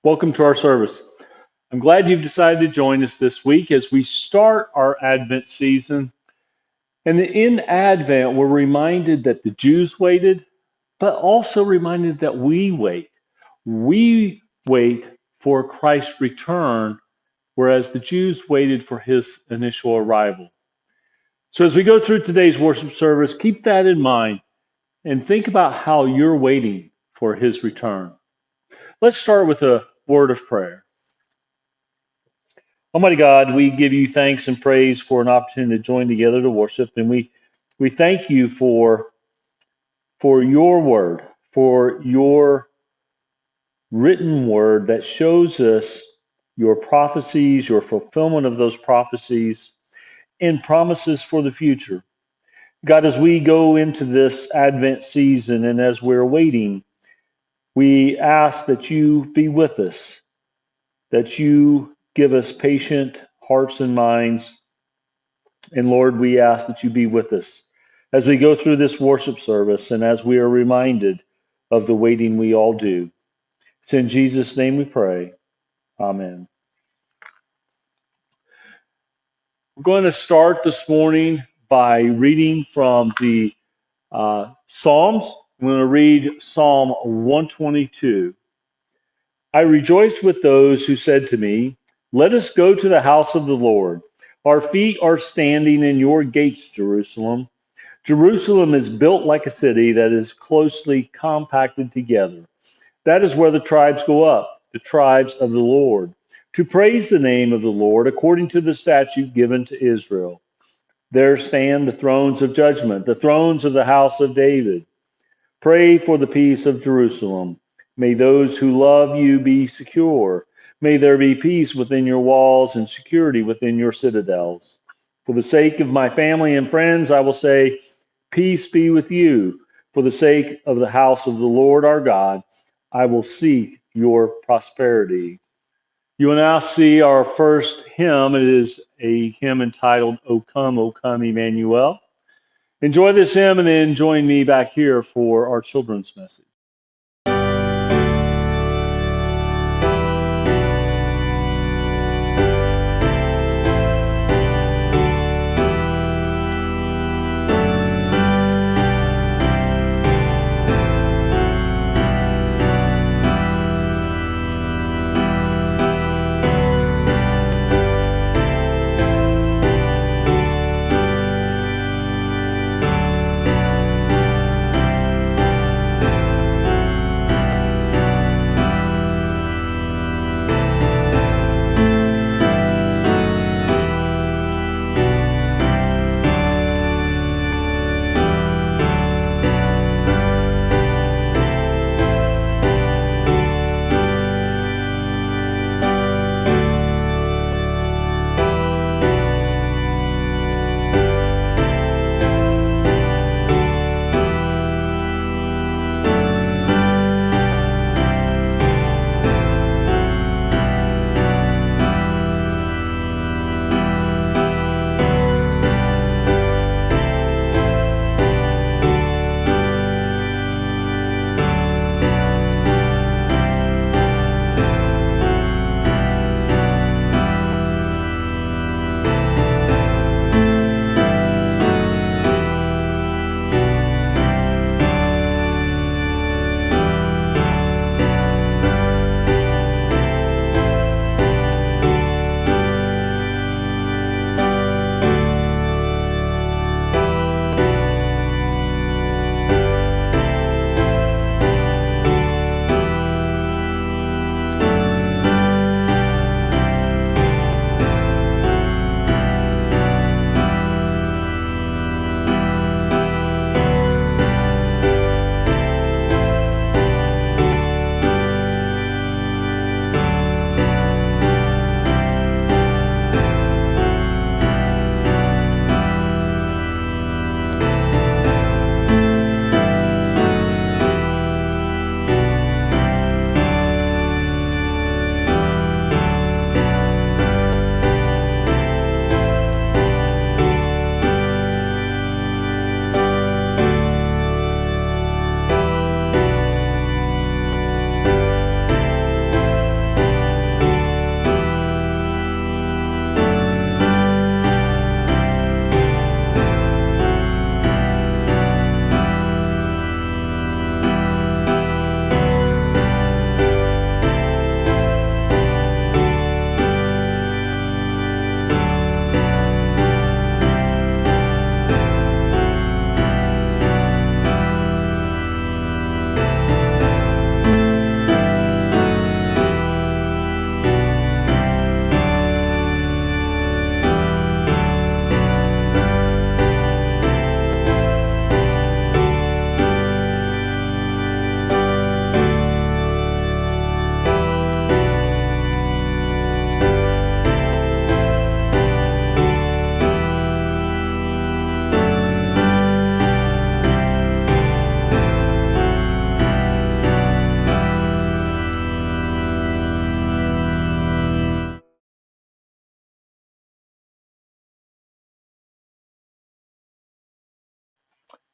Welcome to our service. I'm glad you've decided to join us this week as we start our Advent season. And in Advent, we're reminded that the Jews waited, but also reminded that we wait. We wait for Christ's return, whereas the Jews waited for his initial arrival. So as we go through today's worship service, keep that in mind and think about how you're waiting for his return. Let's start with a word of prayer. Almighty God, we give you thanks and praise for an opportunity to join together to worship, and we thank you for your word, for your written word that shows us your prophecies, your fulfillment of those prophecies, and promises for the future. God, as we go into this Advent season and as we're waiting, we ask that you be with us, that you give us patient hearts and minds. And Lord, we ask that you be with us as we go through this worship service and as we are reminded of the waiting we all do. It's in Jesus' name we pray. Amen. We're going to start this morning by reading from the Psalms. I'm going to read Psalm 122. I rejoiced with those who said to me, "Let us go to the house of the Lord. Our feet are standing in your gates, Jerusalem." Jerusalem is built like a city that is closely compacted together. That is where the tribes go up, the tribes of the Lord, to praise the name of the Lord according to the statute given to Israel. There stand the thrones of judgment, the thrones of the house of David. Pray for the peace of Jerusalem. May those who love you be secure. May there be peace within your walls and security within your citadels. For the sake of my family and friends, I will say, peace be with you. For the sake of the house of the Lord our God, I will seek your prosperity. You will now see our first hymn. It is a hymn entitled, O Come, Emmanuel. Enjoy this hymn and then join me back here for our children's message.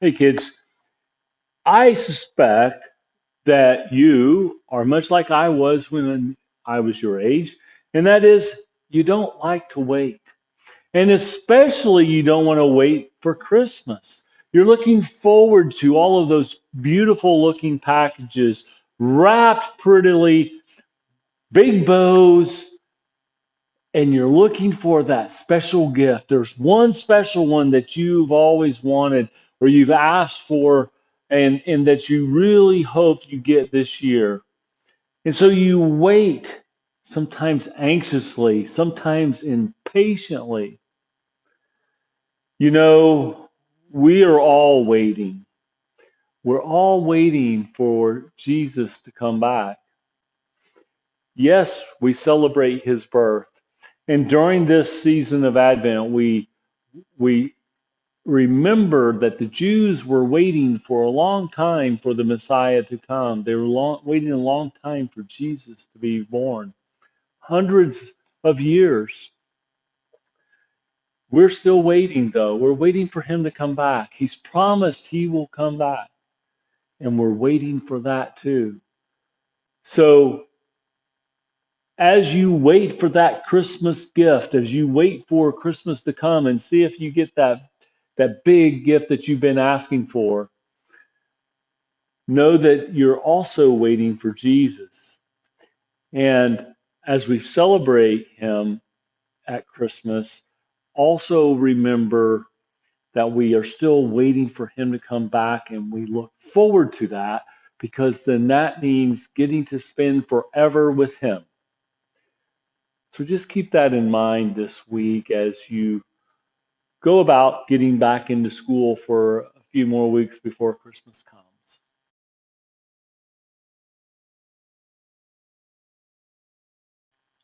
Hey, kids, I suspect that you are much like I was when I was your age, and that is you don't like to wait. And especially you don't want to wait for Christmas. You're looking forward to all of those beautiful looking packages wrapped prettily, big bows, and you're looking for that special gift. There's one special one that you've always wanted or you've asked for and that you really hope you get this year. And so you wait, sometimes anxiously, sometimes impatiently. You know, we are all waiting. We're all waiting for Jesus to come back. Yes, we celebrate his birth. And during this season of Advent, we remember that the Jews were waiting for a long time for the Messiah to come. They were waiting a long time for Jesus to be born. Hundreds of years. We're still waiting, though. We're waiting for him to come back. He's promised he will come back, and we're waiting for that too. So, as you wait for that Christmas gift, as you wait for Christmas to come and see if you get that big gift that you've been asking for, know that you're also waiting for Jesus. And as we celebrate him at Christmas, also remember that we are still waiting for him to come back, and we look forward to that because then that means getting to spend forever with him. So just keep that in mind this week as you go about getting back into school for a few more weeks before Christmas comes.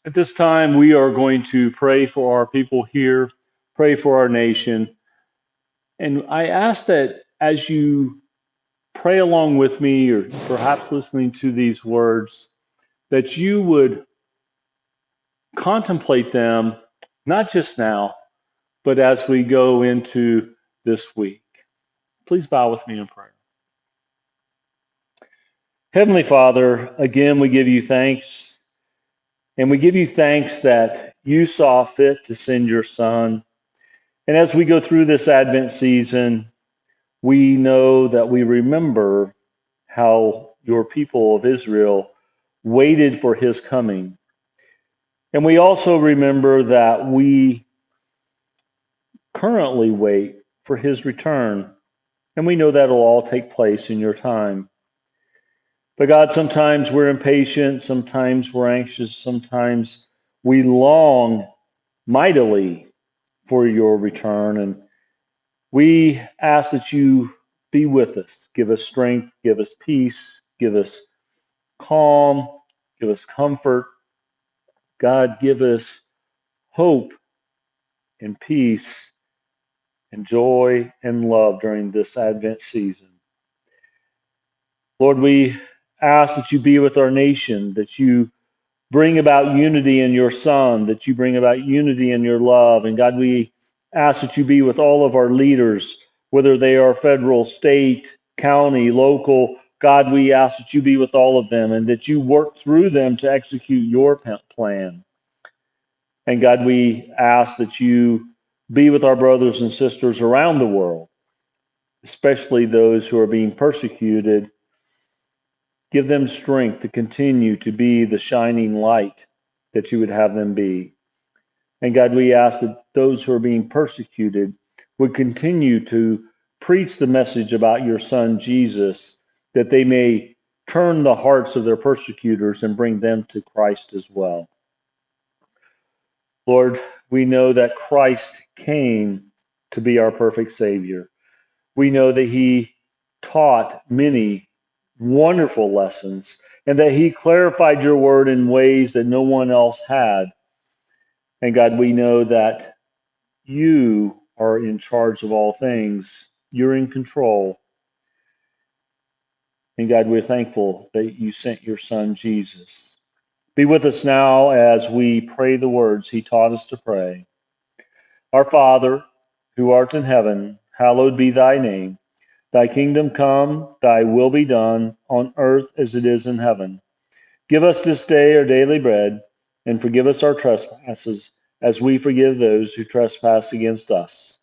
At this time, we are going to pray for our people here, pray for our nation. And I ask that as you pray along with me, or perhaps listening to these words, that you would contemplate them, not just now, but as we go into this week. Please bow with me in prayer. Heavenly Father, again, we give you thanks, and we give you thanks that you saw fit to send your Son. And as we go through this Advent season, we know that we remember how your people of Israel waited for his coming. And we also remember that we currently wait for his return. And we know that will all take place in your time. But God, sometimes we're impatient, sometimes we're anxious, sometimes we long mightily for your return. And we ask that you be with us, give us strength, give us peace, give us calm, give us comfort. God, give us hope and peace and joy and love during this Advent season. Lord, we ask that you be with our nation, that you bring about unity in your Son, that you bring about unity in your love. And God, we ask that you be with all of our leaders, whether they are federal, state, county, local. God, we ask that you be with all of them and that you work through them to execute your plan. And God, we ask that you be with our brothers and sisters around the world, especially those who are being persecuted. Give them strength to continue to be the shining light that you would have them be. And God, we ask that those who are being persecuted would continue to preach the message about your Son, Jesus, that they may turn the hearts of their persecutors and bring them to Christ as well. Lord, we know that Christ came to be our perfect Savior. We know that he taught many wonderful lessons and that he clarified your word in ways that no one else had. And God, we know that you are in charge of all things. You're in control. And God, we're thankful that you sent your Son, Jesus. Be with us now as we pray the words he taught us to pray. Our Father, who art in heaven, hallowed be thy name. Thy kingdom come, thy will be done, on earth as it is in heaven. Give us this day our daily bread, and forgive us our trespasses, as we forgive those who trespass against us.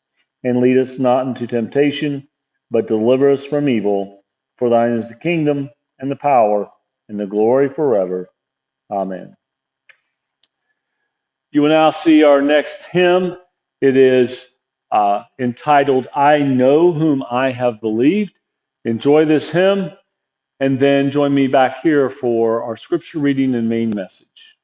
And lead us not into temptation, but deliver us from evil. For thine is the kingdom, and the power, and the glory forever. Amen. You will now see our next hymn. It is entitled, I Know Whom I Have Believed. Enjoy this hymn, and then join me back here for our scripture reading and main message.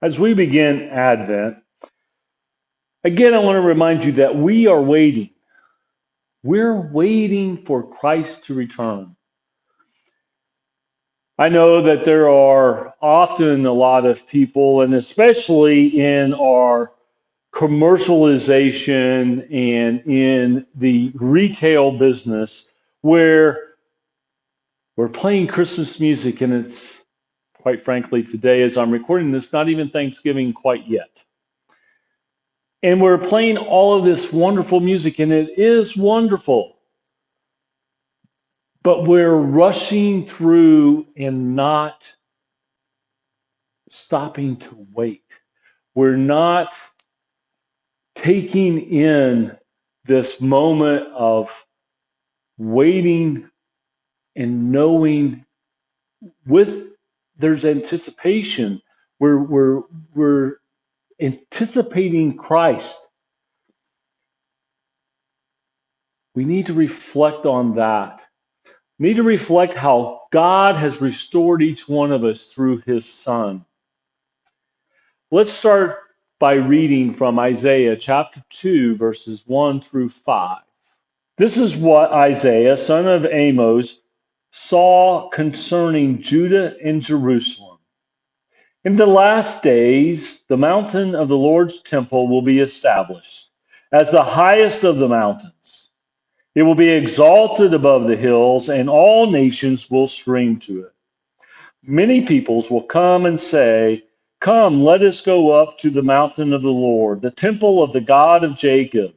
As we begin Advent, again, I want to remind you that we are waiting. We're waiting for Christ to return. I know that there are often a lot of people, and especially in our commercialization and in the retail business, where we're playing Christmas music, and it's, quite frankly, today as I'm recording this, not even Thanksgiving quite yet. And we're playing all of this wonderful music, and it is wonderful. But we're rushing through and not stopping to wait. We're not taking in this moment of waiting and knowing with there's anticipation. We're anticipating Christ. We need to reflect on that. We need to reflect how God has restored each one of us through his Son. Let's start by reading from Isaiah chapter 2, verses 1 through 5. This is what Isaiah, son of Amos, saw concerning Judah and Jerusalem. In the last days, the mountain of the Lord's temple will be established as the highest of the mountains. It will be exalted above the hills, and all nations will stream to it. Many peoples will come and say, "Come, let us go up to the mountain of the Lord, the temple of the God of Jacob.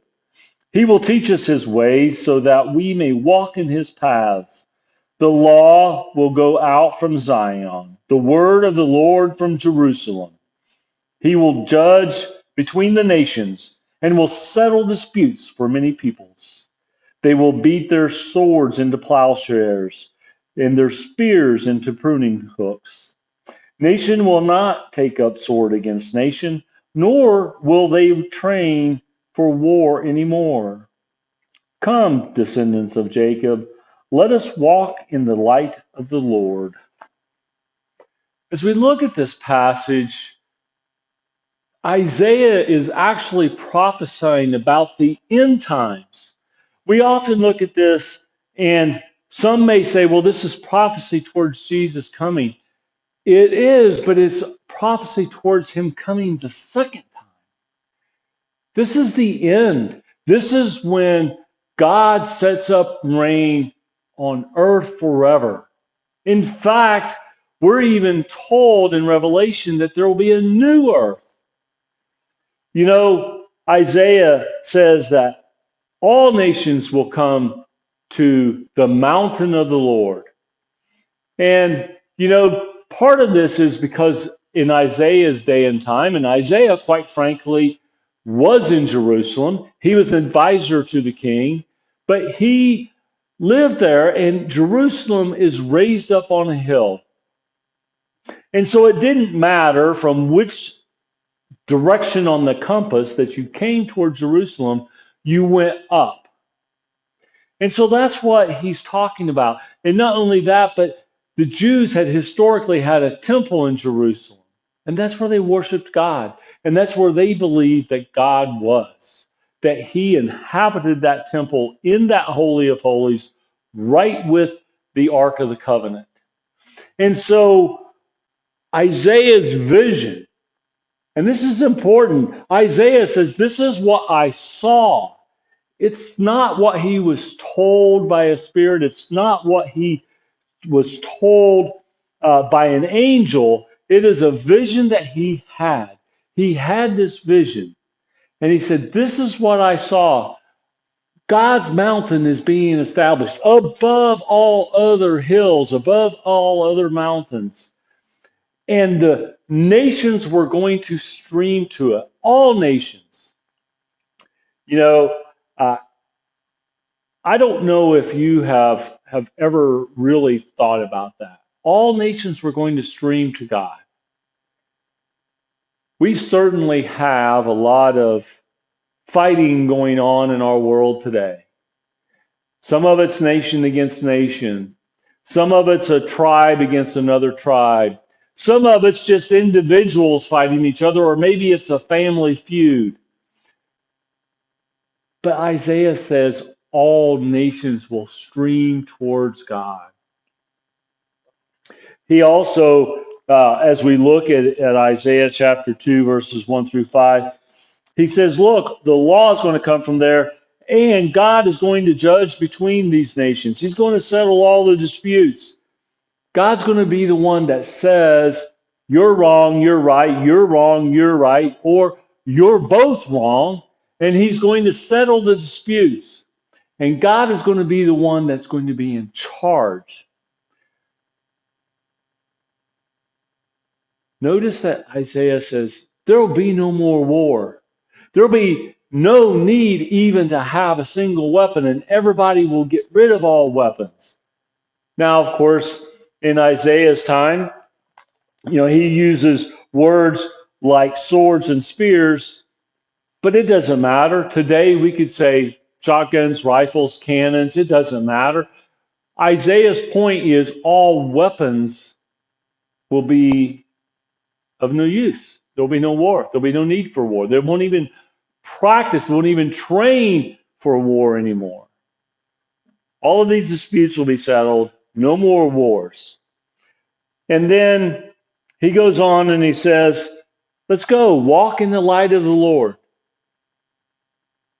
He will teach us his ways so that we may walk in his paths. The law will go out from Zion, the word of the Lord from Jerusalem. He will judge between the nations and will settle disputes for many peoples. They will beat their swords into plowshares and their spears into pruning hooks. Nation will not take up sword against nation, nor will they train for war anymore. Come, descendants of Jacob, let us walk in the light of the Lord." As we look at this passage, Isaiah is actually prophesying about the end times. We often look at this, and some may say, well, this is prophecy towards Jesus coming. It is, but it's prophecy towards him coming the second time. This is the end. This is when God sets up reign on earth forever. In fact, we're even told in Revelation that there will be a new earth. You know, Isaiah says that all nations will come to the mountain of the Lord. And, you know, part of this is because in Isaiah's day and time, and Isaiah, quite frankly, was in Jerusalem. He was an advisor to the king, but he lived there, and Jerusalem is raised up on a hill. And so it didn't matter from which direction on the compass that you came toward Jerusalem, you went up. And so that's what he's talking about. And not only that, but the Jews had historically had a temple in Jerusalem. And that's where they worshiped God. And that's where they believed that God was, that he inhabited that temple in that Holy of Holies, right with the Ark of the Covenant. And so Isaiah's vision, and this is important, Isaiah says, "This is what I saw." It's not what he was told by a spirit. It's not what he was told by an angel. It is a vision that he had. He had this vision. And he said, "This is what I saw. God's mountain is being established above all other hills, above all other mountains. And the nations were going to stream to it. All nations." You know, uh, I don't know if you have ever really thought about that. All nations were going to stream to God. We certainly have a lot of fighting going on in our world today. Some of it's nation against nation. Some of it's a tribe against another tribe. Some of it's just individuals fighting each other, or maybe it's a family feud. But Isaiah says all nations will stream towards God. He also, as we look at Isaiah chapter 2, verses 1 through 5, he says, look, the law is going to come from there, and God is going to judge between these nations. He's going to settle all the disputes. God's going to be the one that says, you're wrong, you're right, you're wrong, you're right, or you're both wrong, and he's going to settle the disputes. And God is going to be the one that's going to be in charge. Notice that Isaiah says, there will be no more war. There will be no need even to have a single weapon, and everybody will get rid of all weapons. Now, of course, in Isaiah's time, he uses words like swords and spears, but it doesn't matter. Today, we could say shotguns, rifles, cannons, it doesn't matter. Isaiah's point is all weapons will be of no use. There'll be no war. There'll be no need for war. They won't even practice, won't even train for war anymore. All of these disputes will be settled. No more wars. And then he goes on and he says, let's go walk in the light of the Lord.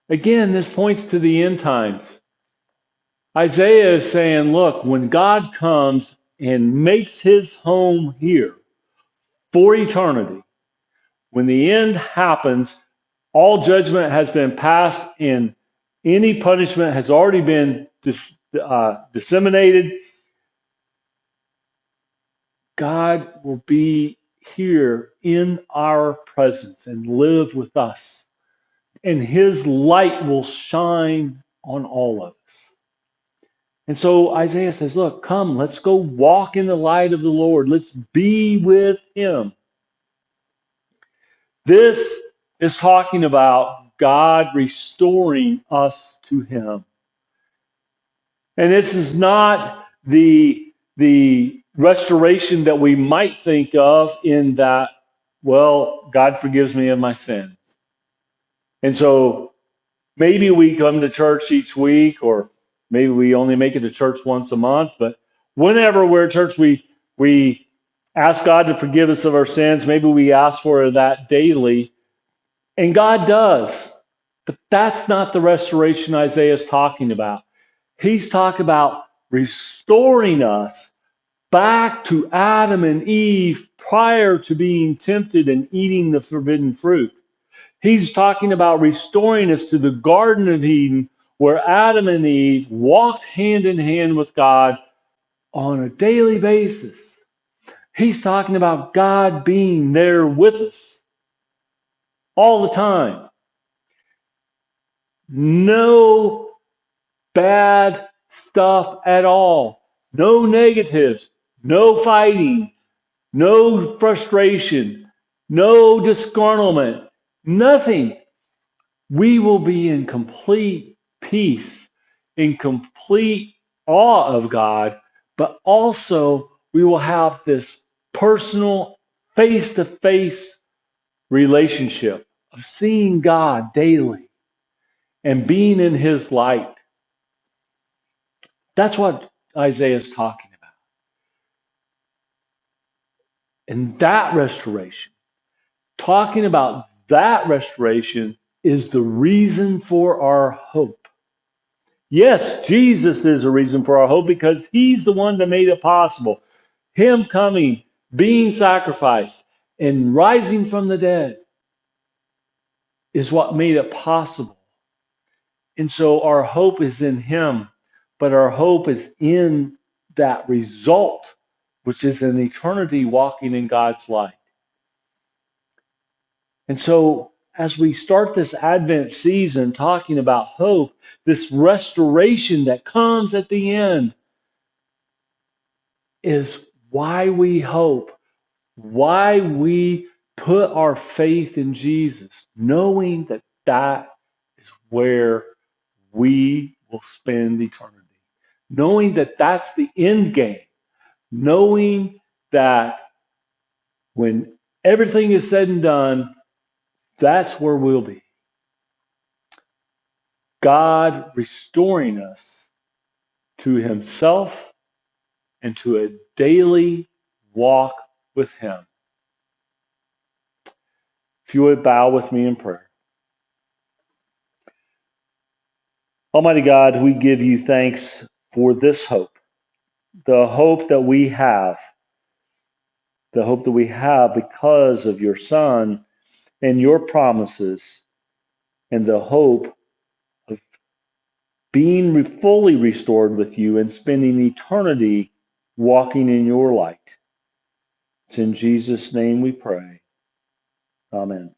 Again, this points to the end times. Isaiah is saying, look, when God comes and makes his home here for eternity, when the end happens, all judgment has been passed and any punishment has already been disseminated. God will be here in our presence and live with us. And his light will shine on all of us. And so Isaiah says, look, come, let's go walk in the light of the Lord. Let's be with him. This is talking about God restoring us to him. And this is not the restoration that we might think of in that, well, God forgives me of my sins. And so maybe we come to church each week, or maybe we only make it to church once a month, but whenever we're at church, we ask God to forgive us of our sins. Maybe we ask for that daily, and God does. But that's not the restoration Isaiah is talking about. He's talking about restoring us back to Adam and Eve prior to being tempted and eating the forbidden fruit. He's talking about restoring us to the Garden of Eden where Adam and Eve walked hand in hand with God on a daily basis. He's talking about God being there with us all the time. No bad stuff at all. No negatives. No fighting. No frustration. No disgruntlement. Nothing. We will be in complete peace, in complete awe of God, but also we will have this personal, face to face relationship of seeing God daily and being in his light. That's what Isaiah is talking about. And that restoration, talking about that restoration, is the reason for our hope. Yes, Jesus is a reason for our hope because he's the one that made it possible. Him coming, being sacrificed, and rising from the dead is what made it possible. And so our hope is in him, but our hope is in that result, which is an eternity walking in God's light. And so as we start this Advent season talking about hope, this restoration that comes at the end is why we hope, why we put our faith in Jesus, knowing that that is where we will spend eternity, knowing that that's the end game, knowing that when everything is said and done, that's where we'll be. God restoring us to himself and to a daily walk with him. If you would bow with me in prayer. Almighty God, we give you thanks for this hope, the hope that we have, the hope that we have because of your Son and your promises, and the hope of being fully restored with you and spending eternity walking in your light. It's in Jesus' name we pray. Amen.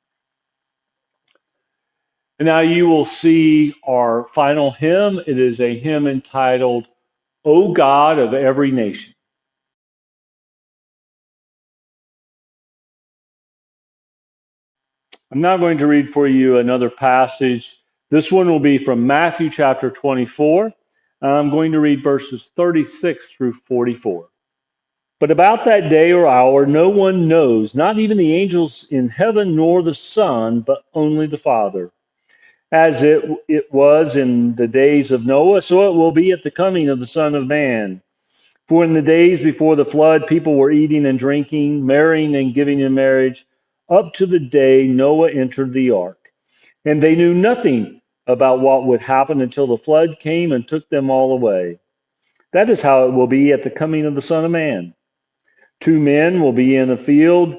And now you will see our final hymn. It is a hymn entitled, O God of Every Nation. I'm now going to read for you another passage. This one will be from Matthew chapter 24. I'm going to read verses 36 through 44. But about that day or hour no one knows, not even the angels in heaven nor the Son, but only the Father. As it was in the days of Noah, so it will be at the coming of the Son of Man. For in the days before the flood, people were eating and drinking, marrying and giving in marriage, up to the day Noah entered the ark. And they knew nothing about what would happen until the flood came and took them all away. That is how it will be at the coming of the Son of Man. Two men will be in a field,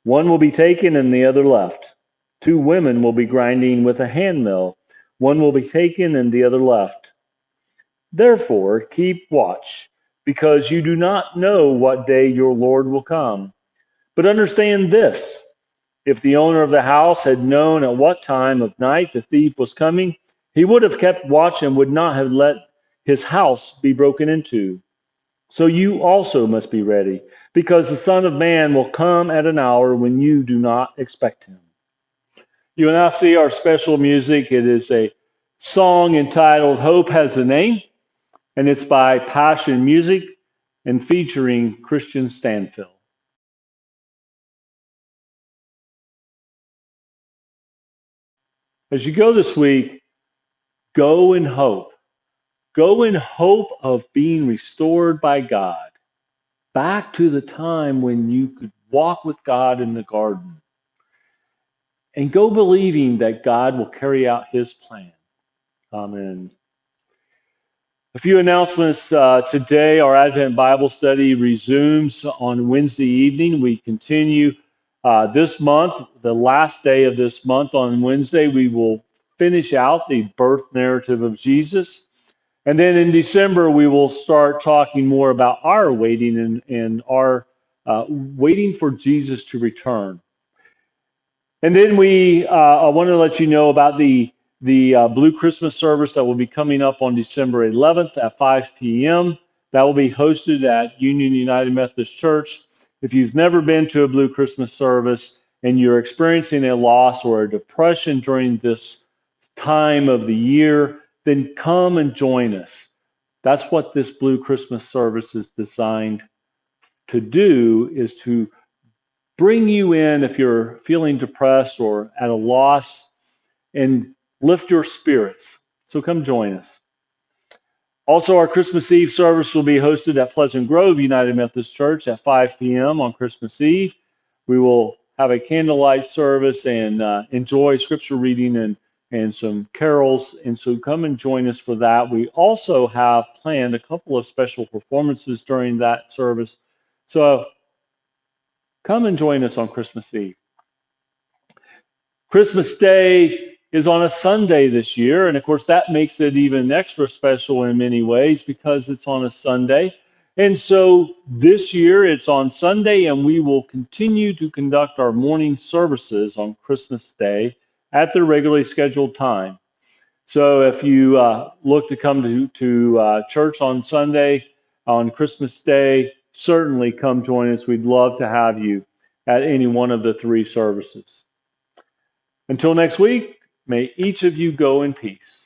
one will be taken and the other left. Two women will be grinding with a handmill, one will be taken and the other left. Therefore, keep watch, because you do not know what day your Lord will come. But understand this: if the owner of the house had known at what time of night the thief was coming, he would have kept watch and would not have let his house be broken into. So you also must be ready, because the Son of Man will come at an hour when you do not expect him. You will now see our special music. It is a song entitled Hope Has a Name, and it's by Passion Music and featuring Christian Stanfill. As you go this week, go in hope. Go in hope of being restored by God, back to the time when you could walk with God in the garden. And go believing that God will carry out his plan. Amen. A few announcements today. Our Advent Bible study resumes on Wednesday evening. We continue this month, the last day of this month on Wednesday. We will finish out the birth narrative of Jesus. And then in December, we will start talking more about our waiting and our waiting for Jesus to return. And then I want to let you know about the Blue Christmas service that will be coming up on December 11th at 5 p.m. That will be hosted at Union United Methodist Church. If you've never been to a Blue Christmas service and you're experiencing a loss or a depression during this time of the year, then come and join us. That's what this Blue Christmas service is designed to do, is to bring you in if you're feeling depressed or at a loss and lift your spirits. So come join us. Also, our Christmas Eve service will be hosted at Pleasant Grove United Methodist Church at 5 p.m. on Christmas Eve. We will have a candlelight service and enjoy scripture reading and some carols. And so come and join us for that. We also have planned a couple of special performances during that service. So come and join us on Christmas Eve. Christmas Day is on a Sunday this year, and of course that makes it even extra special in many ways because it's on a Sunday. And so this year it's on Sunday, and we will continue to conduct our morning services on Christmas Day at the regularly scheduled time. So if you look to come to church on Sunday, on Christmas Day, certainly come join us. We'd love to have you at any one of the three services. Until next week, may each of you go in peace.